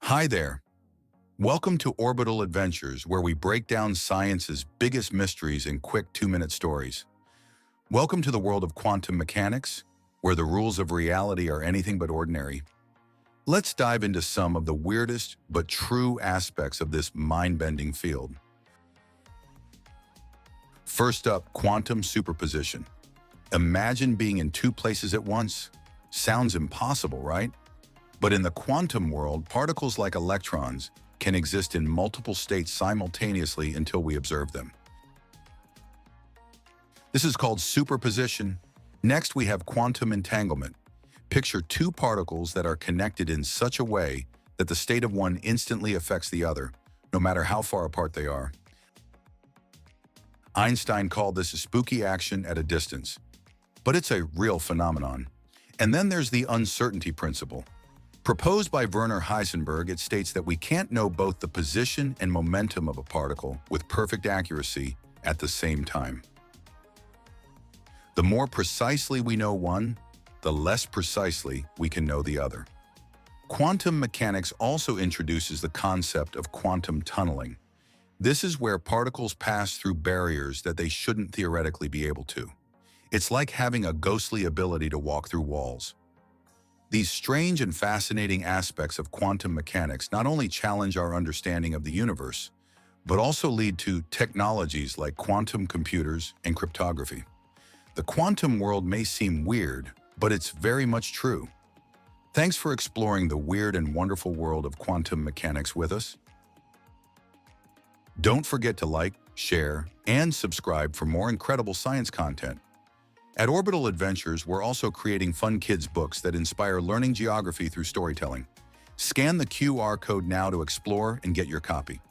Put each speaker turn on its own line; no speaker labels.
Hi there. Welcome to Orbital Adventures, where we break down science's biggest mysteries in quick 2-minute stories. Welcome to the world of quantum mechanics, where the rules of reality are anything but ordinary. Let's dive into some of the weirdest but true aspects of this mind-bending field. First up, quantum superposition. Imagine being in two places at once. Sounds impossible, right? But in the quantum world, particles like electrons can exist in multiple states simultaneously until we observe them. This is called superposition. Next, we have quantum entanglement. Picture two particles that are connected in such a way that the state of one instantly affects the other, no matter how far apart they are. Einstein called this a spooky action at a distance, but it's a real phenomenon. And then there's the uncertainty principle. Proposed by Werner Heisenberg, it states that we can't know both the position and momentum of a particle with perfect accuracy at the same time. The more precisely we know one, the less precisely we can know the other. Quantum mechanics also introduces the concept of quantum tunneling. This is where particles pass through barriers that they shouldn't theoretically be able to. It's like having a ghostly ability to walk through walls. These strange and fascinating aspects of quantum mechanics not only challenge our understanding of the universe, but also lead to technologies like quantum computers and cryptography. The quantum world may seem weird, but it's very much true. Thanks for exploring the weird and wonderful world of quantum mechanics with us. Don't forget to like, share, and subscribe for more incredible science content. At Orbital Adventures, we're also creating fun kids' books that inspire learning geography through storytelling. Scan the QR code now to explore and get your copy.